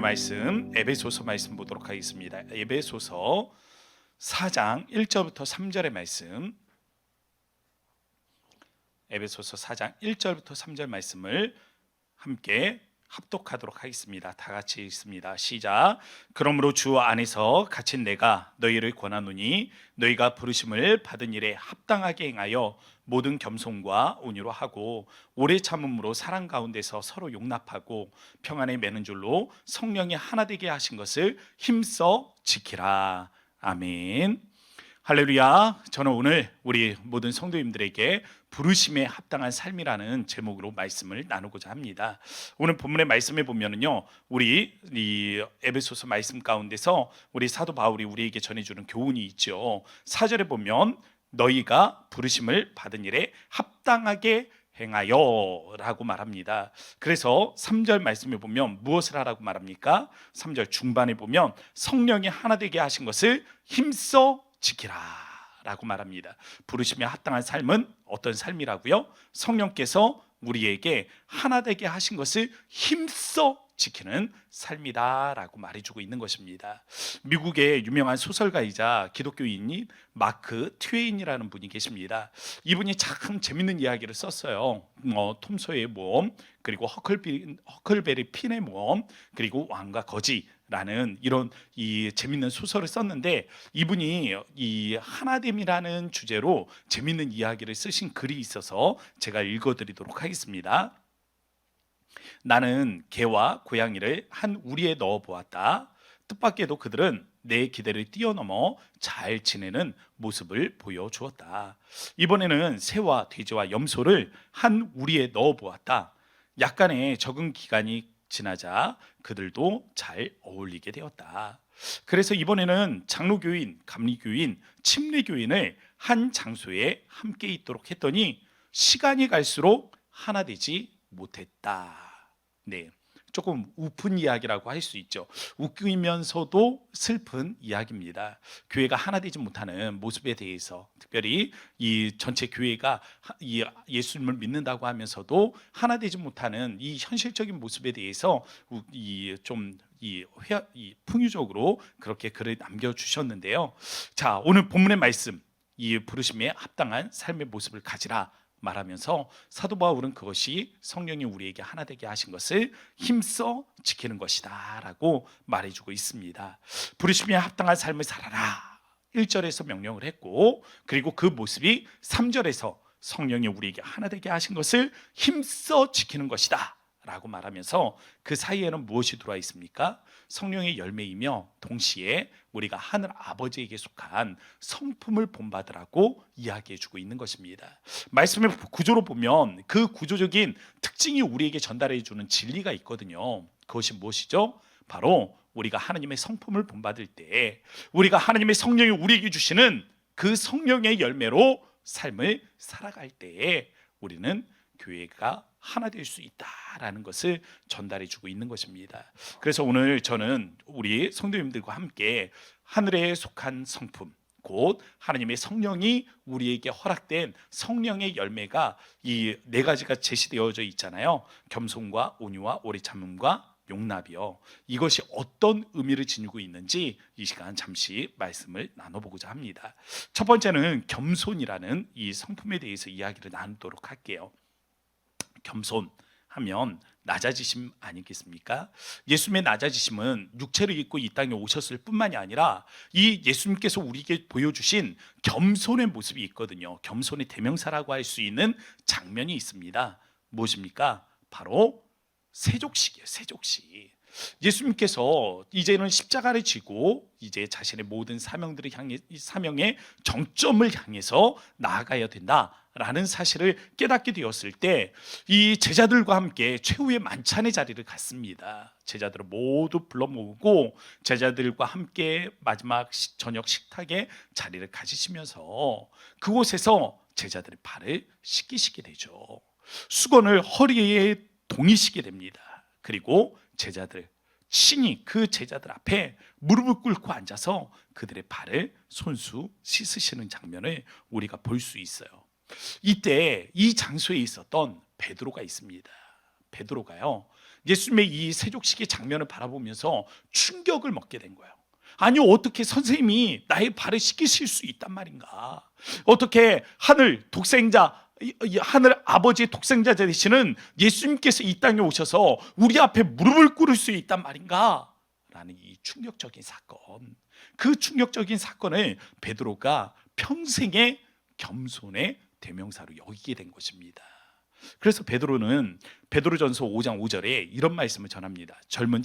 본문의 말씀 에베소서 말씀 보도록 하겠습니다. 에베소서 4장 1절부터 3절의 말씀, 에베소서 4장 1절부터 3절 말씀을 함께 합독하도록 하겠습니다. 다 같이 읽습니다. 시작. 그러므로 주 안에서 갇힌 내가 너희를 권하노니 너희가 부르심을 받은 일에 합당하게 행하여 모든 겸손과 온유로 하고 오래 참음으로 사랑 가운데서 서로 용납하고 평안에 매는 줄로 성령이 하나 되게 하신 것을 힘써 지키라. 아멘. 할렐루야. 저는 오늘 우리 모든 성도님들에게 부르심에 합당한 삶이라는 제목으로 말씀을 나누고자 합니다. 오늘 본문의 말씀에 보면은요, 우리 이 에베소서 말씀 가운데서 우리 사도 바울이 우리에게 전해주는 교훈이 있죠. 4절에 보면 너희가 부르심을 받은 일에 합당하게 행하여 라고 말합니다. 그래서 3절 말씀에 보면 무엇을 하라고 말합니까? 3절 중반에 보면 성령이 하나 되게 하신 것을 힘써 지키라 라고 말합니다. 부르심에 합당한 삶은 어떤 삶이라고요? 성령께서 우리에게 하나 되게 하신 것을 힘써 지키는 삶이다 라고 말해주고 있는 것입니다. 미국의 유명한 소설가이자 기독교인인 마크 트웨인이라는 분이 계십니다. 이분이 참 재밌는 이야기를 썼어요. 톰 소의 모험, 그리고 허클베리 핀의 모험, 그리고 왕과 거지라는 이런 이 재밌는 소설을 썼는데, 이분이 이 하나됨이라는 주제로 재밌는 이야기를 쓰신 글이 있어서 제가 읽어드리도록 하겠습니다. 나는 개와 고양이를 한 우리에 넣어 보았다. 뜻밖에도 그들은 내 기대를 뛰어넘어 잘 지내는 모습을 보여주었다. 이번에는 새와 돼지와 염소를 한 우리에 넣어 보았다. 약간의 적응 기간이 지나자 그들도 잘 어울리게 되었다. 그래서 이번에는 장로교인, 감리교인, 침례교인을 한 장소에 함께 있도록 했더니 시간이 갈수록 하나 되지 못했다. 네, 조금 우픈 이야기라고 할 수 있죠. 웃기면서도 슬픈 이야기입니다. 교회가 하나 되지 못하는 모습에 대해서, 특별히 이 전체 교회가 이 예수님을 믿는다고 하면서도 하나 되지 못하는 이 현실적인 모습에 대해서 이 풍유적으로 그렇게 글을 남겨주셨는데요. 자, 오늘 본문의 말씀, 이 부르심에 합당한 삶의 모습을 가지라 말하면서 사도 바울은 그것이 성령이 우리에게 하나 되게 하신 것을 힘써 지키는 것이다 라고 말해주고 있습니다. 부르심에 합당한 삶을 살아라 1절에서 명령을 했고, 그리고 그 모습이 3절에서 성령이 우리에게 하나 되게 하신 것을 힘써 지키는 것이다 라고 말하면서 그 사이에는 무엇이 들어와 있습니까? 성령의 열매이며 동시에 우리가 하늘 아버지에게 속한 성품을 본받으라고 이야기해주고 있는 것입니다. 말씀의 구조로 보면 그 구조적인 특징이 우리에게 전달해주는 진리가 있거든요. 그것이 무엇이죠? 바로 우리가 하나님의 성품을 본받을 때, 우리가 하나님의 성령이 우리에게 주시는 그 성령의 열매로 삶을 살아갈 때에 우리는 교회가 하나 될 수 있다라는 것을 전달해 주고 있는 것입니다. 그래서 오늘 저는 우리 성도님들과 함께 하늘에 속한 성품, 곧 하나님의 성령이 우리에게 허락된 성령의 열매가 이 네 가지가 제시되어져 있잖아요. 겸손과 온유와 오래 참음과 용납이요. 이것이 어떤 의미를 지니고 있는지 이 시간 잠시 말씀을 나눠보고자 합니다. 첫 번째는 겸손이라는 이 성품에 대해서 이야기를 나누도록 할게요. 겸손하면 낮아지심 아니겠습니까? 예수님의 낮아지심은 육체를 입고 이 땅에 오셨을 뿐만이 아니라 이 예수님께서 우리에게 보여주신 겸손의 모습이 있거든요. 겸손의 대명사라고 할 수 있는 장면이 있습니다. 무엇입니까? 바로 세족식이에요. 세족식. 예수님께서 이제는 십자가를 지고 이제 자신의 모든 사명들을 향해, 이 사명의 정점을 향해서 나아가야 된다라는 사실을 깨닫게 되었을 때 이 제자들과 함께 최후의 만찬의 자리를 갖습니다. 제자들을 모두 불러 모으고 제자들과 함께 마지막 저녁 식탁의 자리를 가지시면서 그곳에서 제자들의 발을 씻기시게 되죠. 수건을 허리에 동이시게 됩니다. 그리고 제자들 친히 그 제자들 앞에 무릎을 꿇고 앉아서 그들의 발을 손수 씻으시는 장면을 우리가 볼 수 있어요. 이때 이 장소에 있었던 베드로가 있습니다. 베드로가요, 예수님의 이 세족식의 장면을 바라보면서 충격을 먹게 된 거예요. 아니, 어떻게 선생님이 나의 발을 씻기실 수 있단 말인가? 어떻게 하늘 독생자, 하늘 아버지의 독생자 되시는 예수님께서 이 땅에 오셔서 우리 앞에 무릎을 꿇을 수 있단 말인가? 라는 이 충격적인 사건, 그 충격적인 사건을 베드로가 평생의 겸손의 대명사로 여기게 된 것입니다. 그래서 베드로는 베드로전서 5장 5절에 이런 말씀을 전합니다. 젊은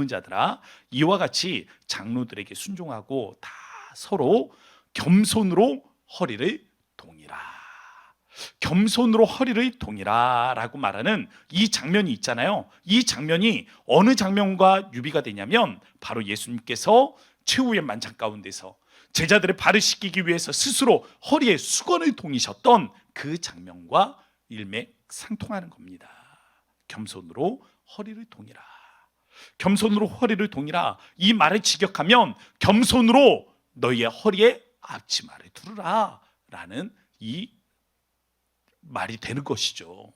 자들아, 이와 같이 장로들에게 순종하고 다 서로 겸손으로 허리를 동이라. 겸손으로 허리를 동이라 라고 말하는 이 장면이 있잖아요. 이 장면이 어느 장면과 유비가 되냐면 바로 예수님께서 최후의 만찬 가운데서 제자들의 발을 씻기기 위해서 스스로 허리에 수건을 동이셨던 그 장면과 일맥상통하는 겁니다. 겸손으로 허리를 동이라. 겸손으로 허리를 동이라. 이 말을 직역하면 겸손으로 너희의 허리에 앞치마를 두르라 라는 이 말이 되는 것이죠.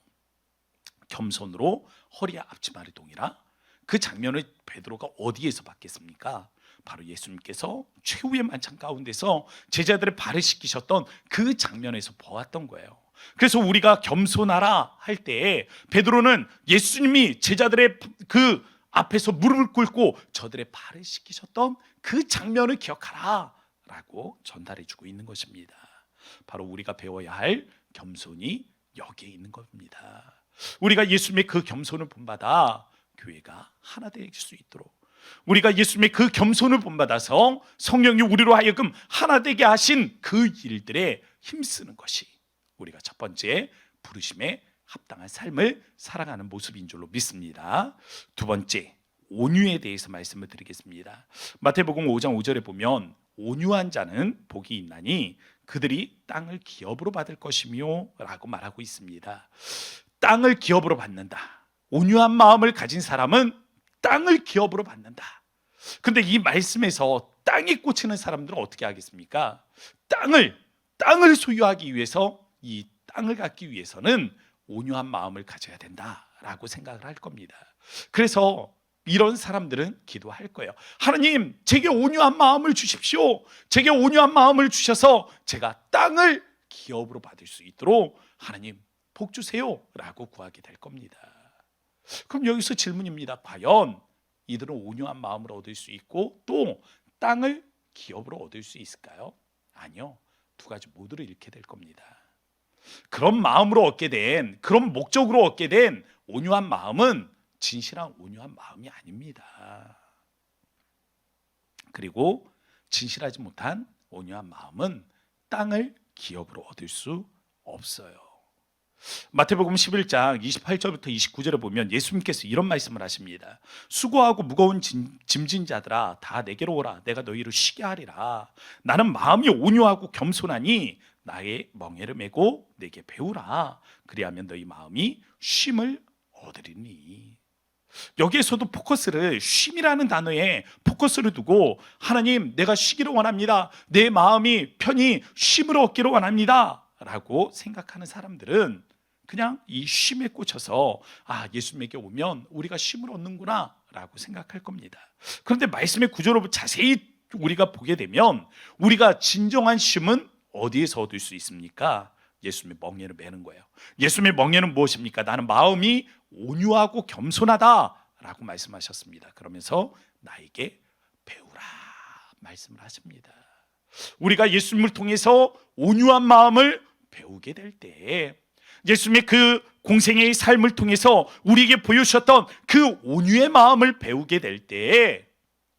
겸손으로 허리에 앞치마를 동이라. 그 장면을 베드로가 어디에서 봤겠습니까? 바로 예수님께서 최후의 만찬 가운데서 제자들의 발을 씻기셨던 그 장면에서 보았던 거예요. 그래서 우리가 겸손하라 할 때 베드로는 예수님이 제자들의 그 앞에서 무릎을 꿇고 저들의 발을 씻기셨던 그 장면을 기억하라 라고 전달해 주고 있는 것입니다. 바로 우리가 배워야 할 겸손이 여기에 있는 겁니다. 우리가 예수님의 그 겸손을 본받아 교회가 하나 될 수 있도록, 우리가 예수님의 그 겸손을 본받아서 성령이 우리로 하여금 하나 되게 하신 그 일들에 힘쓰는 것이 우리가 첫 번째 부르심에 합당한 삶을 살아가는 모습인 줄로 믿습니다. 두 번째, 온유에 대해서 말씀을 드리겠습니다. 마태복음 5장 5절에 보면 온유한 자는 복이 있나니 그들이 땅을 기업으로 받을 것이며 라고 말하고 있습니다. 땅을 기업으로 받는다. 온유한 마음을 가진 사람은 땅을 기업으로 받는다. 근데 이 말씀에서 땅에 꽂히는 사람들은 어떻게 하겠습니까? 땅을 소유하기 위해서, 이 땅을 갖기 위해서는 온유한 마음을 가져야 된다라고 생각을 할 겁니다. 그래서 이런 사람들은 기도할 거예요. 하나님, 제게 온유한 마음을 주십시오. 제게 온유한 마음을 주셔서 제가 땅을 기업으로 받을 수 있도록 하나님 복 주세요 라고 구하게 될 겁니다. 그럼 여기서 질문입니다. 과연 이들은 온유한 마음을 얻을 수 있고 또 땅을 기업으로 얻을 수 있을까요? 아니요. 두 가지 모두를 잃게 될 겁니다. 그런 마음으로 얻게 된, 그런 목적으로 얻게 된 온유한 마음은 진실한 온유한 마음이 아닙니다. 그리고 진실하지 못한 온유한 마음은 땅을 기업으로 얻을 수 없어요. 마태복음 11장 28절부터 29절에 보면 예수님께서 이런 말씀을 하십니다. 수고하고 무거운 짐진 자들아 다 내게로 오라. 내가 너희를 쉬게 하리라. 나는 마음이 온유하고 겸손하니 나의 멍에를 메고 내게 배우라. 그리하면 너희 마음이 쉼을 얻으리니. 여기에서도 포커스를 쉼이라는 단어에 포커스를 두고 하나님, 내가 쉬기를 원합니다. 내 마음이 편히 쉼을 얻기를 원합니다 라고 생각하는 사람들은 그냥 이 쉼에 꽂혀서 예수님에게 오면 우리가 쉼을 얻는구나 라고 생각할 겁니다. 그런데 말씀의 구조로 자세히 우리가 보게 되면 우리가 진정한 쉼은 어디에서 얻을 수 있습니까? 예수님의 멍에를 매는 거예요. 예수님의 멍에는 무엇입니까? 나는 마음이 온유하고 겸손하다 라고 말씀하셨습니다. 그러면서 나에게 배우라 말씀을 하십니다. 우리가 예수님을 통해서 온유한 마음을 배우게 될 때, 예수님의 그 공생애의 삶을 통해서 우리에게 보여주셨던 그 온유의 마음을 배우게 될 때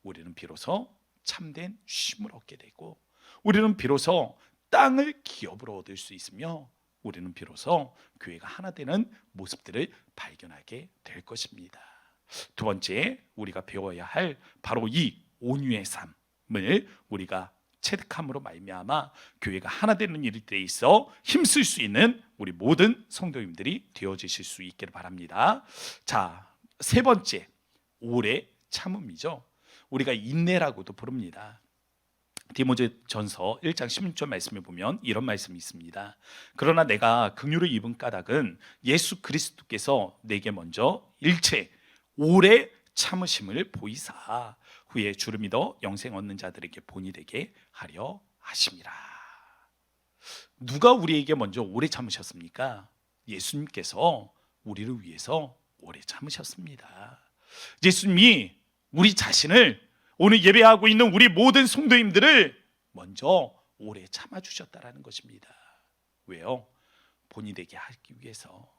우리는 비로소 참된 쉼을 얻게 되고, 우리는 비로소 땅을 기업으로 얻을 수 있으며, 우리는 비로소 교회가 하나 되는 모습들을 발견하게 될 것입니다. 두 번째, 우리가 배워야 할 바로 이 온유의 삶을 우리가 체득함으로 말미암아 교회가 하나 되는 일들에 있어 힘쓸 수 있는 우리 모든 성도님들이 되어지실 수 있기를 바랍니다. 자, 세 번째, 오래 참음이죠. 우리가 인내라고도 부릅니다. 디모데전서 1장 16절 말씀에 보면 이런 말씀이 있습니다. 그러나 내가 긍휼을 입은 까닭은 예수 그리스도께서 내게 먼저 일체 오래 참으심을 보이사 후에 주를 믿어 영생 얻는 자들에게 본이 되게 하려 하심이라. 누가 우리에게 먼저 오래 참으셨습니까? 예수님께서 우리를 위해서 오래 참으셨습니다. 예수님이 우리 자신을, 오늘 예배하고 있는 우리 모든 성도님들을 먼저 오래 참아주셨다라는 것입니다. 왜요? 본이 되게 하기 위해서,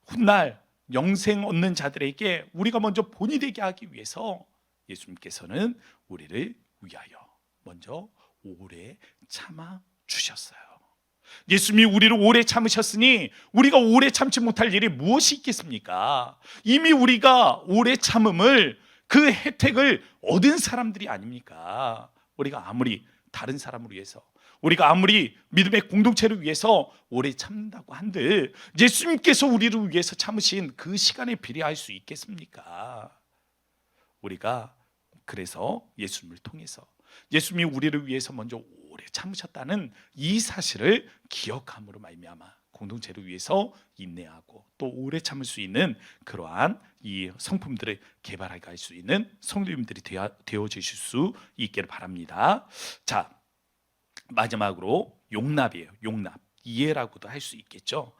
훗날 영생 얻는 자들에게 우리가 먼저 본이 되게 하기 위해서 예수님께서는 우리를 위하여 먼저 오래 참아 주셨어요. 예수님이 우리를 오래 참으셨으니 우리가 오래 참지 못할 일이 무엇이 있겠습니까? 이미 우리가 오래 참음을, 그 혜택을 얻은 사람들이 아닙니까? 우리가 아무리 다른 사람을 위해서, 우리가 아무리 믿음의 공동체를 위해서 오래 참는다고 한들 예수님께서 우리를 위해서 참으신 그 시간에 비례할 수 있겠습니까? 우리가 그래서 예수님을 통해서, 예수님이 우리를 위해서 먼저 오래 참으셨다는 이 사실을 기억함으로 말미암아 공동체를 위해서 인내하고 또 오래 참을 수 있는 그러한 이 성품들을 개발해 갈 수 있는 성도님들이 되어 주실 수 있기를 바랍니다. 자, 마지막으로 용납이에요. 용납, 이해라고도 할 수 있겠죠.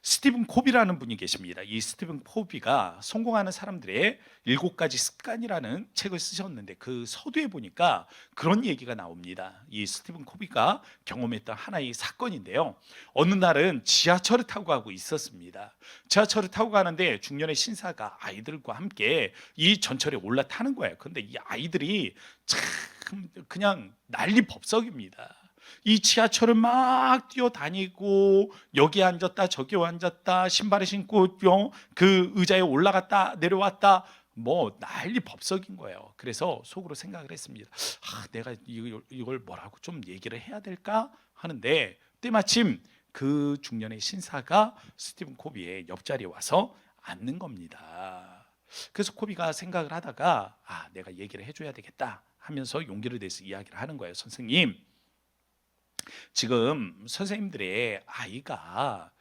스티븐 코비라는 분이 계십니다. 이 스티븐 코비가 성공하는 사람들의 7가지 습관이라는 책을 쓰셨는데 그 서두에 보니까 그런 얘기가 나옵니다. 이 스티븐 코비가 경험했던 하나의 사건인데요. 어느 날은 지하철을 타고 가고 있었습니다. 지하철을 타고 가는데 중년의 신사가 아이들과 함께 이 전철에 올라타는 거예요. 그런데 이 아이들이 참 그냥 난리법석입니다. 이 지하철을 막 뛰어다니고 여기 앉았다 저기 앉았다 신발을 신고 그 의자에 올라갔다 내려왔다, 뭐 난리법석인 거예요. 그래서 속으로 생각을 했습니다. 내가 이걸 뭐라고 좀 얘기를 해야 될까 하는데 때마침 그 중년의 신사가 스티븐 코비의 옆자리에 와서 앉는 겁니다. 그래서 코비가 생각을 하다가 내가 얘기를 해줘야 되겠다 하면서 용기를 내서 이야기를 하는 거예요. 선생님, 지금 선생님들의 아이가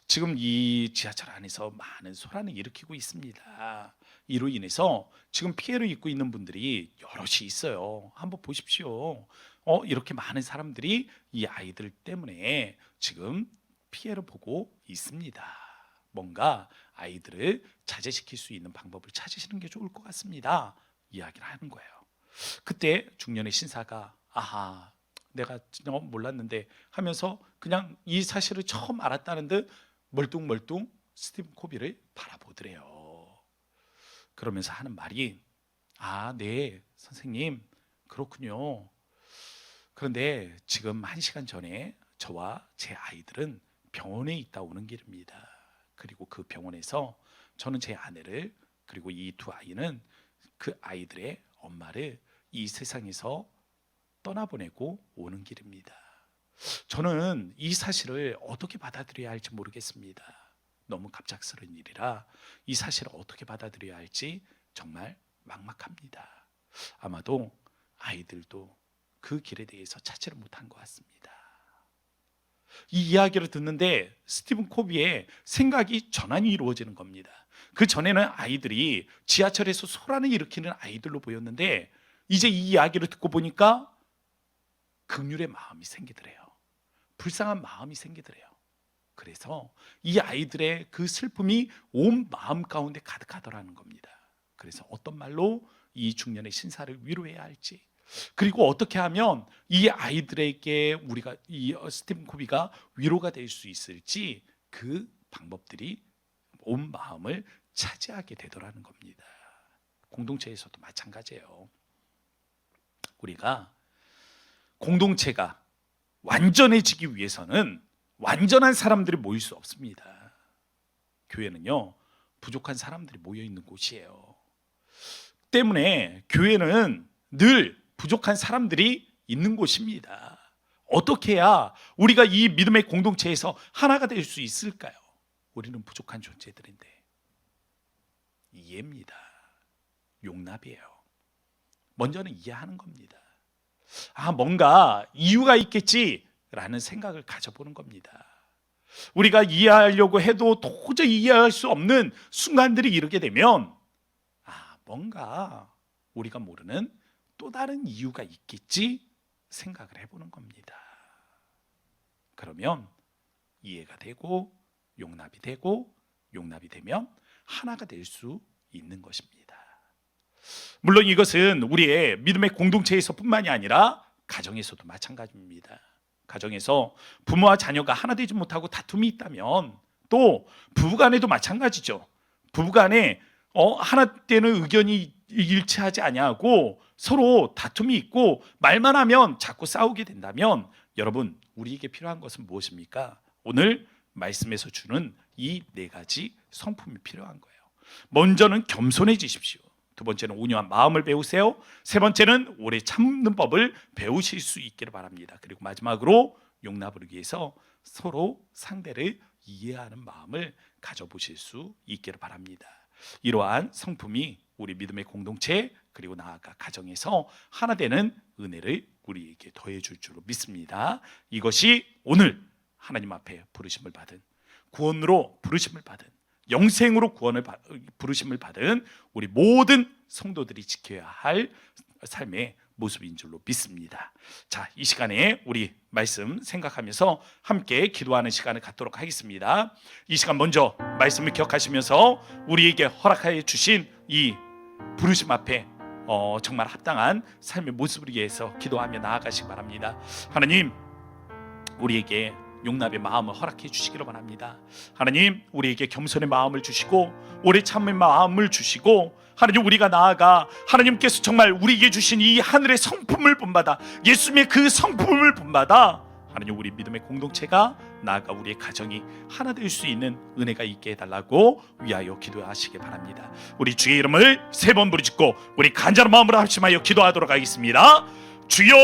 지금 이 지하철 안에서 많은 소란을 일으키고 있습니다. 이로 인해서 지금 피해를 입고 있는 분들이 여럿이 있어요. 한번 보십시오. 이렇게 많은 사람들이 이 아이들 때문에 지금 피해를 보고 있습니다. 뭔가 아이들을 자제시킬 수 있는 방법을 찾으시는 게 좋을 것 같습니다. 이야기를 하는 거예요. 그때 중년의 신사가 내가 몰랐는데 하면서 그냥 이 사실을 처음 알았다는 듯 멀뚱멀뚱 스티븐 코비를 바라보더래요. 그러면서 하는 말이 네 선생님, 그렇군요. 그런데 지금 1시간 전에 저와 제 아이들은 병원에 있다 오는 길입니다. 그리고 그 병원에서 저는 제 아내를, 그리고 이 두 아이는 그 아이들의 엄마를 이 세상에서 떠나보내고 오는 길입니다. 저는 이 사실을 어떻게 받아들여야 할지 모르겠습니다. 너무 갑작스러운 일이라 이 사실을 어떻게 받아들여야 할지 정말 막막합니다. 아마도 아이들도 그 길에 대해서 찾지를 못한 것 같습니다. 이 이야기를 듣는데 스티븐 코비의 생각이 전환이 이루어지는 겁니다. 그 전에는 아이들이 지하철에서 소란을 일으키는 아이들로 보였는데 이제 이 이야기를 듣고 보니까 긍휼의 마음이 생기더래요. 불쌍한 마음이 생기더래요. 그래서 이 아이들의 그 슬픔이 온 마음 가운데 가득하더라는 겁니다. 그래서 어떤 말로 이 중년의 신사를 위로해야 할지, 그리고 어떻게 하면 이 아이들에게 우리가 이 스티븐 코비가 위로가 될 수 있을지, 그 방법들이 온 마음을 차지하게 되더라는 겁니다. 공동체에서도 마찬가지예요. 우리가 공동체가 완전해지기 위해서는 완전한 사람들이 모일 수 없습니다. 교회는요, 부족한 사람들이 모여 있는 곳이에요. 때문에 교회는 늘 부족한 사람들이 있는 곳입니다. 어떻게 해야 우리가 이 믿음의 공동체에서 하나가 될 수 있을까요? 우리는 부족한 존재들인데 이해입니다. 용납이에요. 먼저는 이해하는 겁니다. 뭔가 이유가 있겠지라는 생각을 가져보는 겁니다. 우리가 이해하려고 해도 도저히 이해할 수 없는 순간들이 이르게 되면 뭔가 우리가 모르는 또 다른 이유가 있겠지 생각을 해보는 겁니다. 그러면 이해가 되고 용납이 되고 용납이 되면 하나가 될 수 있는 것입니다. 물론 이것은 우리의 믿음의 공동체에서뿐만이 아니라 가정에서도 마찬가지입니다. 가정에서 부모와 자녀가 하나 되지 못하고 다툼이 있다면 또 부부간에도 마찬가지죠. 부부간에 하나 되는 의견이 일치하지 아니하고 서로 다툼이 있고 말만 하면 자꾸 싸우게 된다면 여러분, 우리에게 필요한 것은 무엇입니까? 오늘 말씀에서 주는 이 네 가지 성품이 필요한 거예요. 먼저는 겸손해지십시오. 두 번째는 온유한 마음을 배우세요. 세 번째는 오래 참는 법을 배우실 수 있기를 바랍니다. 그리고 마지막으로 용납을 위해서 서로 상대를 이해하는 마음을 가져보실 수 있기를 바랍니다. 이러한 성품이 우리 믿음의 공동체 그리고 나아가 가정에서 하나 되는 은혜를 우리에게 더해 줄 줄로 믿습니다. 이것이 오늘 하나님 앞에 부르심을 받은, 구원으로 부르심을 받은, 영생으로 부르심을 받은 우리 모든 성도들이 지켜야 할 삶의 모습인 줄로 믿습니다. 자, 이 시간에 우리 말씀 생각하면서 함께 기도하는 시간을 갖도록 하겠습니다. 이 시간 먼저 말씀을 기억하시면서 우리에게 허락하여 주신 이 부르심 앞에 정말 합당한 삶의 모습을 위해서 기도하며 나아가시기 바랍니다. 하나님, 우리에게 용납의 마음을 허락해 주시기를 바랍니다. 하나님, 우리에게 겸손의 마음을 주시고 오래 참을 마음을 주시고 하나님, 우리가 나아가 하나님께서 정말 우리에게 주신 이 하늘의 성품을 본받아 예수님의 그 성품을 본받아 하나님, 우리 믿음의 공동체가 나아가 우리의 가정이 하나 될 수 있는 은혜가 있게 해달라고 위하여 기도하시기 바랍니다. 우리 주의 이름을 세 번 부르짖고 우리 간절한 마음으로 합심하여 기도하도록 하겠습니다. 주여,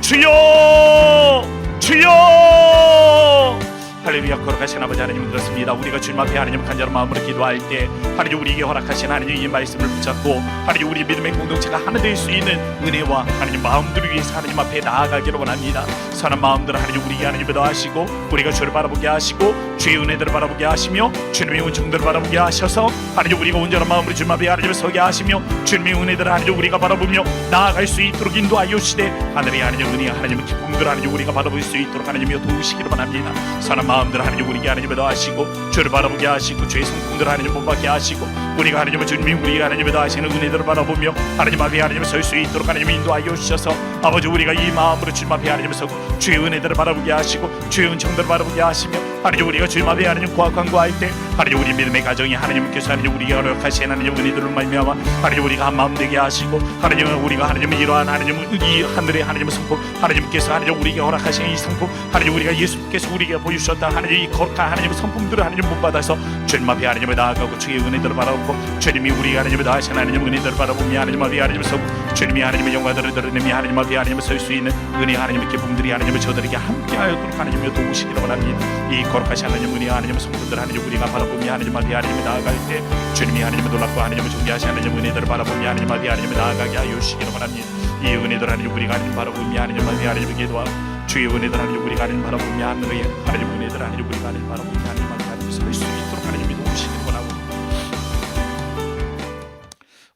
주여, 주여! 할렐루야. 거룩하신 아버지 하나님, 그렇습니다. 우리가 주님 앞에 하나님 간절한 마음으로 기도할 때 하나님, 우리에게 허락하신 하나님 이 말씀을 붙잡고 하나님, 우리 믿음의 공동체가 하나 될 수 있는 은혜와 하나님 마음들을 위해서 하나님 앞에 나아가기를 원합니다. 선한 마음들 하나님 우리에게 하나님을 더하시고 우리가 주를 바라보게 하시고 주의 은혜들을 바라보게 하시며 주님의 은총들을 바라보게 하셔서 하나님, 우리가 온전한 마음으로 주님 앞에 하나님을 서게 하시며 주님의 은혜들을 하나님 우리가 바라보며 나아갈 수 있도록 인도하여 주시되 하늘의 하나님 은혜 하나님의 기쁨들 하나님 우리가 바라볼 수 있도록 하나님이여 도우시기를 원합니다. 선한 마음들 하나님 우리에게 하나님을 더하시고 주를 바라보게 하시고 주의 성품들 하나님 본받게 하시고 우리가 하나님을 주님이 우리가 하나님을 더하시는 은혜들을 바라보며 하나님 앞에 하나님을 설 수 있도록 하나님 인도하여 주셔서 아버지, 우리가 이 마음으로 주님 앞에 하나님을 서고 주의 은혜들을 바라보게 하시고 주의 은총들을 바라보게 하시며 하나님, 우리가 주님 앞에 하나님 간구할 때 하나님 우리 믿음의 가정이 하나님께서 하나님 우리가 허락하신 하나님 은혜들을 말미암아 하나님 우리가 한 마음 되게 하시고 하나님, 우리가 하나님 이러한 하나님 이 하늘의 하나님의 성품 하나님께서 하나님 우리에게 허락하신 이 성품 하나님, 우리가 예수께서 우리에게 보여주셨다 하나님 이 거룩한 하나님의 성품들을 하나님 못 받아서 주님 앞에 하나님을 나아가고 주의 은혜들을 바라보고 주님이 우리가 하나님을 다하신 하나님 은혜들을 바라보며 하나님 앞에 하나님을 서고 주님이 하나님의 영광들을 드러내며 하나님 앞에 하나님을 설 수 있는 은혜 하나님의 기쁨들이 하나님을 저들에게 함께하도록 하나님을 도우시기를 원합니다. 이 거룩하신 하나님 은혜 하나님의 성품들 하나님 우리가 바라보며 하나님 앞에 하나님을 나아갈 때 주님이 하나님을 놀랍고 하나님을 존귀하신 하나님 은혜들을 바라보며 하나님 앞에 하나님을 나아가게 하여 주시기를 원합니다. 이 은혜들 하나님 우리가 하나님 바라보며 하나님 앞에 하나님을 기도하고 주의 은혜들 하나님 우리가 하나님 바라보며 하늘의 하나님 은혜들 하나님 우리가 하나님 바라보며 하나님 앞에 하나님을 설 수 있도록 하나님이 도우시기를 원하고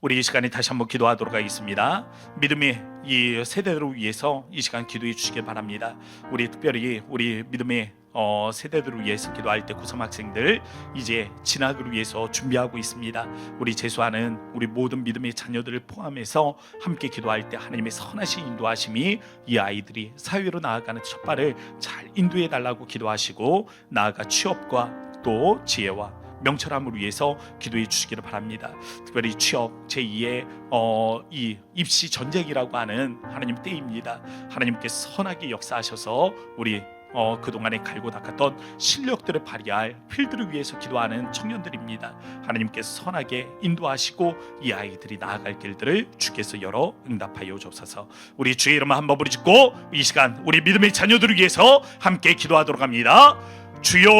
우리 이 시간에 다시 한번 기도하도록 하겠습니다. 믿음의 이 세대들을 위해서 이 시간 기도해 주시길 바랍니다. 우리 특별히 우리 믿음의 세대들을 위해서 기도할 때 고3 학생들 이제 진학을 위해서 준비하고 있습니다. 우리 재수하는 우리 모든 믿음의 자녀들을 포함해서 함께 기도할 때 하나님의 선하신 인도하심이 이 아이들이 사회로 나아가는 첫발을 잘 인도해 달라고 기도하시고 나아가 취업과 또 지혜와 명철함을 위해서 기도해 주시기를 바랍니다. 특별히 취업 제2의 이 입시 전쟁이라고 하는 하나님 때입니다. 하나님께서 선하게 역사하셔서 우리 그동안에 갈고 닦았던 실력들을 발휘할 필드를 위해서 기도하는 청년들입니다. 하나님께서 선하게 인도하시고 이 아이들이 나아갈 길들을 주께서 열어 응답하여 주옵소서. 우리 주의 이름을 한번 부르짖고 이 시간 우리 믿음의 자녀들을 위해서 함께 기도하도록 합니다. 주여.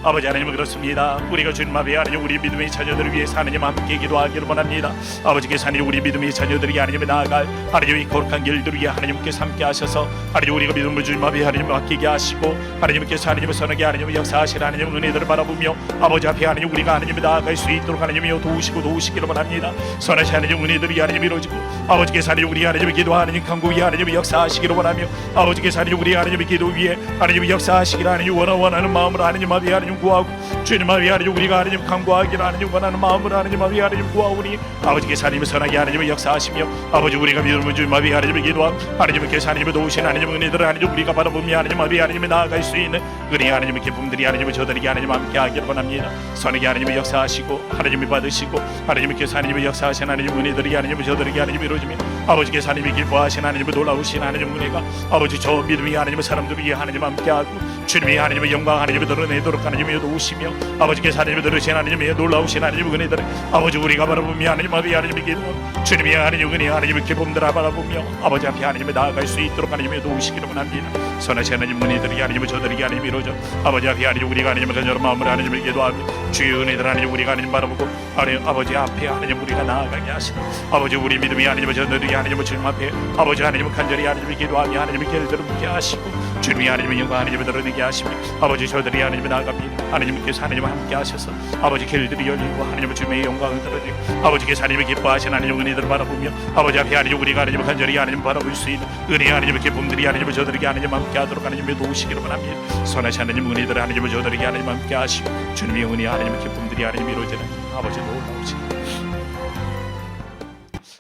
아버지 하나님, 그렇습니다. 우리가 주님 앞에 하나님 우리 믿음의 자녀들을 위해서 하나님 함께 기도하기를 원합니다. 아버지께서 하나님 우리 믿음의 자녀들이 하나님의 나아갈 하나님의 거룩한 길들 위에 하나님께서 함께 하셔서 하나님 우리가 믿음을 주님 앞에 하나님 맡기게 하시고 하나님께서 하나님의 선하게 하나님의 역사하시는 하나님의 은혜들을 바라보며 아버지 앞에 하나님 우리가 하나님의 나아갈 수 있도록 하나님이여 도우시기를 원합니다. 선하신 하나님 은혜들이 하나님 이루어지고 아버지께서 하나님 우리 하나님의 기도 하나님 간구 위에 하나님의 역사하시기를 원하며 아버지께서 하나님 우리 하나님의 기도 위에 하나님의 역사하시기를 하나님 원하는 마음으로 하나님 앞에 하나님 구하고 주님 앞에 하나님 우리가 하나님 간구하기를 하나님 원하는 마음으로 하나님 앞에 하나님 구하오니 아버지께서 하나님의 선하게 하나님의 역사하시며 아버지 우리가 믿음을 주님 앞에 하나님의 기도함 하나님께서 하나님의 도우신 하나님의 은혜들을 하나님 우리가 바라보며 하나님 앞에 하나님의 나아갈 수 있는 은혜 하나님의 기쁨들이 하나님의 저들에게 하나님 함께 하기를 원합니다. 선하게 하나님의 역사하시고 하나님이 받으시고 하나님께서 하나님의 역사하신 하나님의 은혜들이 하나님의 저들에게 하나님 이루어지며 아버지께서 하나님이 기뻐하신 하나님의 놀라우신 하나님의 은혜가 아버지 저 믿음이 하나님의 사람들 위해 하나님 함께하고 주님이 하나님의 영광 하나님의 드러내도록 하나님의 도우시며 아버지께서 하나님의 들으신 하나님의 놀라우신 하나님의 은혜들을 아버지 우리가 바라보며 하나님 앞에 하나님의 기도 주님이 하나님의 은혜 하나님의 기쁨들을 바라보며 아버지 앞에 하나님의 나아갈 수 있도록 하나님의 도우시기를 원합니다. 선하신 하나님 은혜들이 하나님의 저들에게 하나님 이루어져 아버지 앞에 하나님 우리가 하나님의 간절한 마음으로 하나님을 기도하며 주의 은혜들 하나님 우리가 하나님 바라보고 하나님 아버지 앞에 하나님 우리가 나아가게 하시는 아버지 우리 믿음이 하나님의 저들에게 하나님의 주님 앞에 아버지 하나님의 간절히 하나님을 기도하며 하나님의 길들을 묻게 하시고 주님이 하나님의 영광 하나님을 드러내게 하시며 아버지 저들이 하나님의 나아갑니다. 하나님께서 하나님과 함께 하셔서 아버지 길들이 열리고 하나님의 주님의 영광을 드러내고 아버지께서 하나님의 기뻐하신 하나님의 은혜들을 바라보며 아버지 앞에 하나님 우리가 하나님의 간절히 하나님 바라볼 수 있는 은혜 하나님의 기쁨들이 하나님의 저들에게 하나님 함께 하도록 하나님의 도우시기를 원합니다. 선하신 하나님 은혜들을 하나님의 저들에게 하나님 함께 하시고 주님의 은혜 하나님의 기쁨들이 하나님 이루어지는 아버지 놀라우신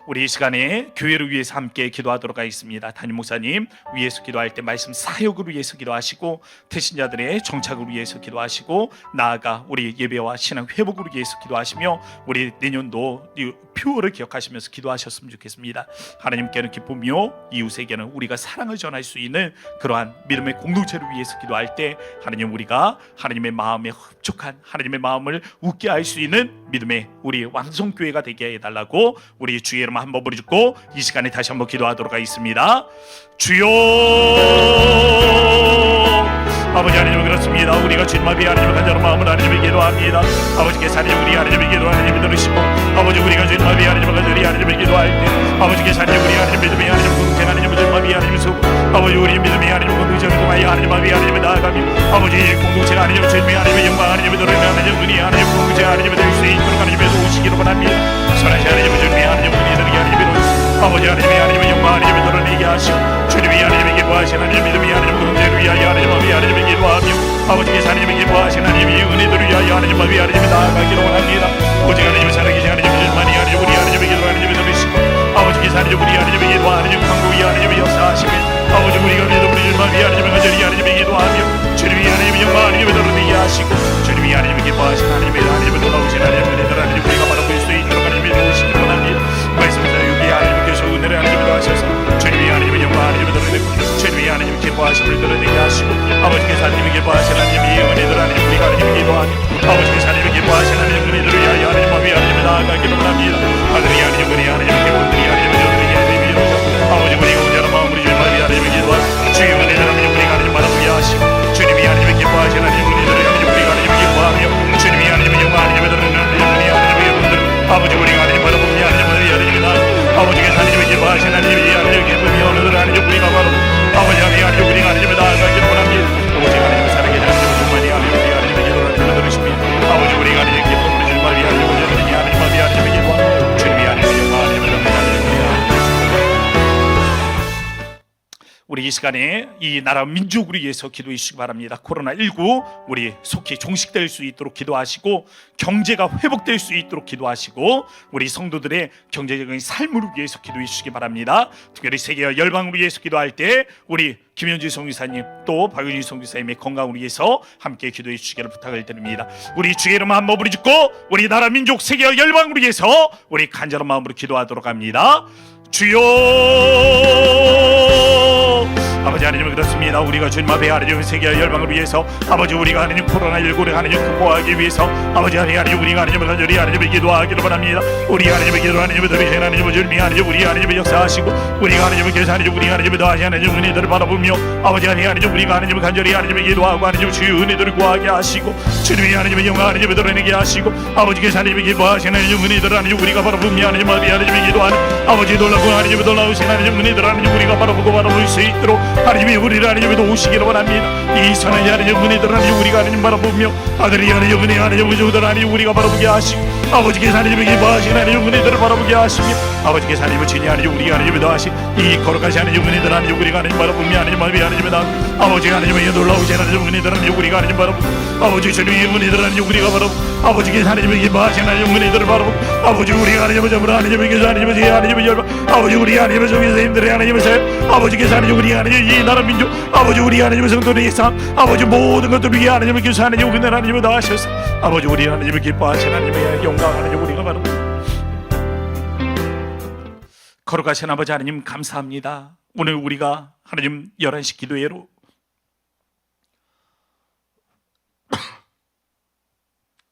우리 이 시간에 교회를 위해서 함께 기도하도록 하겠습니다. 담임 목사님 위해서 기도할 때 말씀 사역을 위해서 기도하시고 태신자들의 정착을 위해서 기도하시고 나아가 우리 예배와 신앙 회복을 위해서 기도하시며 우리 내년도 표어를 기억하시면서 기도하셨으면 좋겠습니다. 하나님께는 기쁨이요 이웃에게는 우리가 사랑을 전할 수 있는 그러한 믿음의 공동체를 위해서 기도할 때 하나님 우리가 하나님의 마음에 흡족한 하나님의 마음을 웃게 할 수 있는 믿음의 우리 왕성교회가 되게 해달라고 우리 주의 이름 한번 부르짖고 이 시간에 다시 한번 기도하도록 하겠습니다. 주여 아버지 하나님 그렇습니다. 우리가 주님 앞에 하나님의 간절한 마음을 하나님을 기도합니다. 아버지께서 하나님 우리 하나님의 기도 하나님이 들으시고 아버지 우리가 주님 앞에 하나님의 간절히 하나님을 기도할 때 아버지께서 하나님 우리 하나님 믿음이 하나님 공생 하나님을 주님 앞에 하나님을 쏘고 아버지 우리 믿음이 하나님 공동체를 통하여 하나님 앞에 하나님을 나아가며 아버지 공동체가 하나님 주님의 하나님의 영광 하나님을 드러내는 하나님 은혜 하나님 공동체가 하나님을 될 수 있도록 하나님의 도우시기를 원합니다. 선하신 하나님의 주님의 하나님 은혜들이 하나님의 아버지 하나님의 하나님의 영광 하나님을 드러내게 하시고 주님이 하나님의 기뻐하신 하나님 믿음이 하나님 공동체를 위하여 하나님 앞에 하나님의 기도하며 아버지께서 하나님의 기뻐하신 하나님의 은혜들을 위하여 하나님 앞에 하나님의 나아가기를 원합니다. 오직 하나님의 살아계신 하나님 주님만이 하나님 우리 하나님의 기도 하나님의 들으시고 아버지께서 하나님 우리 하나님의 기도 하나님 강구 위에 하나님의 역사하시며 아버지 우리가 믿음 우리 주님만이 하나님의 간절히 하나님의 기도하며 주님이 하나님의 영광 하나님의 드러내게 하시고 주님이 하나님의 기뻐하신 하나님의 놀라우신 하나님의 은혜들 하나님 우리가 바라볼 수 있도록 하나님의 도우시기를 원합니다. 말씀대로 여기 하나님께서 은혜를 하나님을 하셔서 주님이 하나님의 영광 하나님을 드러내고 주님이 하나님의 기뻐하심을 드러내게 하시고 아버지께서 하나님의 기뻐하신 하나님의 은혜들 하나님 우리가 하나님의 기도하며 아버지께서 하나님의 기뻐하신 하나님의 은혜들을 위하여 하나님 앞에 하나님의 나아가기를 원합니다. 하늘이 하나님 은혜 하나님의 기쁨들이 하나님의 저들에게 하나님의 이루어져 아버지 우리가 온전한 마음으로 주님 앞에 하나님의 기도하며 주의 은혜를 하나님 우리가 하나님 바라보게 하시고 주님이 하나님의 기뻐하신 하나님의 은혜들을 하나님 우리가 하나님의 기뻐하며 주님이 하나님의 영광 하나님의 드러내는 하나님의 하나님의 영광들 아버지 우리가 하나님 바라보며 하나님의 나 아버지께서 하나님의 기뻐하신 하나님의 하나님의 기쁨이 오늘들 하나님 우리가 바라보고 아버지 하나님 우리가 하나님의 나아가기를 원합니다. 오직 하나님의 사랑의 하나님의 정말이 하나님의 기도를 들으시며 아버지 우리가 하나님의 기쁨으로 주님 앞에 하나님의 하나님 앞에 하나님의 기뻐 주님이 하나님의 영광 하나님의 우리 이 시간에 이 나라 민족을 위해서 기도해 주시기 바랍니다. 코로나19 우리 속히 종식될 수 있도록 기도하시고 경제가 회복될 수 있도록 기도하시고 우리 성도들의 경제적인 삶을 위해서 기도해 주시기 바랍니다. 특별히 세계와 열방을 위해서 기도할 때 우리 김현주 성교사님 또 박윤희 성교사님의 건강을 위해서 함께 기도해 주시기를 부탁을 드립니다. 우리 주의 이름 한번 부르짖고 우리 나라 민족 세계와 열방을 위해서 우리 간절한 마음으로 기도하도록 합니다. 주여 아버지 하나님 그렇습니다. 우리가 주님 앞에 하나님 세계와 열방을 위해서 아버지 우리가 하나님 코로나19를 하나님 극복하기 위해서 아버지 하나님 우리가 하나님을 간절히 하나님을 기도하기를 바랍니다. 우리 하나님의 기도 하나님을 들으시는 하나님을 주님이 하나님 우리 하나님을 역사하시고 우리가 하나님을 계속 하나님 우리 하나님을 더하시 하나님 은혜들을 바라보며 아버지 하나님 우리가 하나님을 간절히 하나님을 기도하고 하나님 주의 은혜들을 구하게 하시고 주님이 하나님의 영광 하나님을 드러내게 하시고 아버지께서 하나님을 기뻐하시는 하나님 은혜들 하나님 우리가 바라보며 하나님 하나님의 기도하는 아버지 놀라고 하나님의 놀라우신 하나님 은혜들 하나님 우리가 바라보고 바라볼 수 있도록 하나님이 우리를 하나님의 도우시기를 원합니다. 이 선한 하나님 은혜들 하나님 우리가 하나님 바라보며 아들이 하나님 은혜 하나님 우주들 하나님 우리가 바라보게 하시고 아버지께서 하나님의 기뻐하신 하나님 은혜들을 바라보게 하시며 아버지께서 하나님의 진이 하나님 우리가 하나님의 더하신 이 거룩하신 하나님 은혜들 하나님 우리가 하나님 바라보며 하나님 하나님의 나 아버지 하나님의 놀라우신 하나님 은혜들 하나님 우리가 하나님 바라보고 아버지 주님의 은혜들 하나님 우리가 바라보고 아버지께서 하나님의 기뻐하신 하나님 은혜들을 바라보고 아버지 우리가 하나님의 점으로 하나님의 하나님의 하나님의 열방 아버지 우리 하나님의 성인들의 하나님의 세 아버지께서 하나님 우리 하나님 이 나라 민족 아버지 우리 하나님의 성도들의 삶 아버지 모든 것들 위해 하나님의 기사 하나님 우리 하나님을 다 하셔서 아버지 우리 하나님을 기뻐하신 하나님의 영광 하나님 우리가 바로 거룩하신 아버지 하나님 감사합니다. 오늘 우리가 하나님 11시 기도회로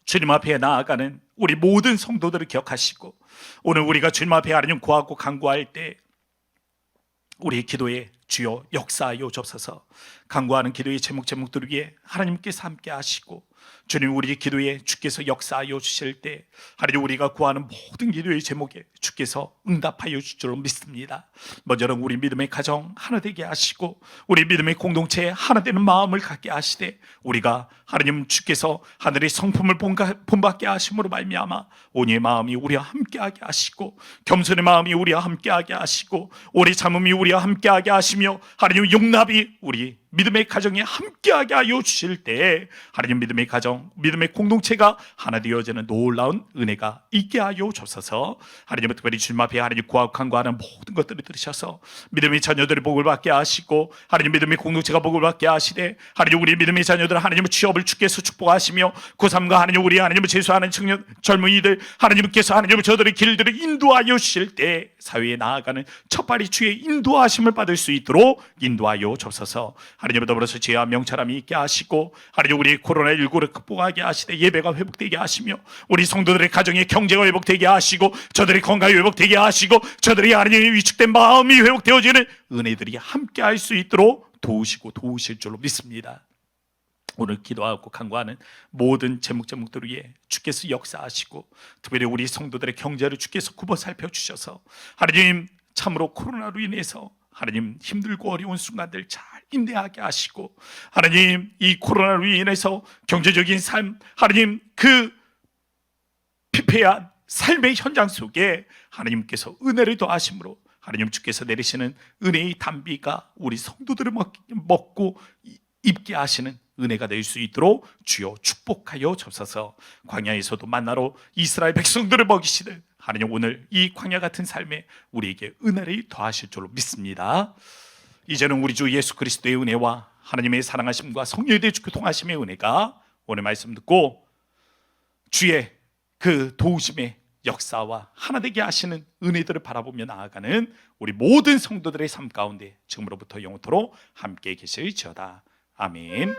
주님 앞에 나아가는 우리 모든 성도들을 기억하시고 오늘 우리가 주님 앞에 하나님 구하고 간구할 때 우리 기도에 주여 역사하여 주옵소서. 간구하는 기도의 제목들을 위해 하나님께서 함께 하시고 주님 우리 기도에 주께서 역사하여 주실 때 하나님 우리가 구하는 모든 기도의 제목에 주께서 응답하여 주실 줄 믿습니다. 먼저는 우리 믿음의 가정 하나 되게 하시고 우리 믿음의 공동체에 하나 되는 마음을 갖게 하시되 우리가 하나님 주께서 하늘의 성품을 본받게 하심으로 말미암아 온유의 마음이 우리와 함께하게 하시고 겸손의 마음이 우리와 함께하게 하시고 오래 참음이 우리와 함께하게 하시며 하나님 용납이 우리 믿음의 가정에 함께하게 하여 주실 때 하나님 믿음의 가정, 믿음의 공동체가 하나 되어지는 놀라운 은혜가 있게 하여 주옵소서. 하나님은 특별히 주님 앞에 하나님 구하고 간구하는 모든 것들을 들으셔서 믿음의 자녀들이 복을 받게 하시고 하나님 믿음의 공동체가 복을 받게 하시되 하나님 우리 믿음의 자녀들 하나님의 취업을 주께서 축복하시며 고3과 하나님 우리 하나님을 재수하는 청년 젊은이들 하나님께서 하나님의 저들의 길들을 인도하여 주실 때 사회에 나아가는 첫발이 주의 인도하심을 받을 수 있도록 인도하여 주옵소서. 하나님을 더불어서 지혜와 명철함이 있게 하시고 하나님 우리 코로나19를 극복하게 하시되 예배가 회복되게 하시며 우리 성도들의 가정의 경제가 회복되게 하시고 저들의 건강이 회복되게 하시고 저들이 하나님의 위축된 마음이 회복되어지는 은혜들이 함께 할 수 있도록 도우시고 도우실 줄로 믿습니다. 오늘 기도하고 간구하는 모든 제목들을 위해 주께서 역사하시고 특별히 우리 성도들의 경제를 주께서 굽어 살펴주셔서 하나님 참으로 코로나로 인해서 하나님 힘들고 어려운 순간들 잘 인내하게 하시고 하나님 이 코로나로 인해서 경제적인 삶 하나님 그 피폐한 삶의 현장 속에 하나님께서 은혜를 더하심으로 하나님 주께서 내리시는 은혜의 단비가 우리 성도들을 먹고 입게 하시는 은혜가 될 수 있도록 주여 축복하여 주옵소서. 광야에서도 만나러 이스라엘 백성들을 먹이시듯 하나님 오늘 이 광야 같은 삶에 우리에게 은혜를 더하실 줄로 믿습니다. 이제는 우리 주 예수 그리스도의 은혜와 하나님의 사랑하심과 성령의 교통하심의 은혜가 오늘 말씀 듣고 주의 그 도우심의 역사와 하나 되게 하시는 은혜들을 바라보며 나아가는 우리 모든 성도들의 삶 가운데 지금으로부터 영원토록 함께 계실지어다. 아멘.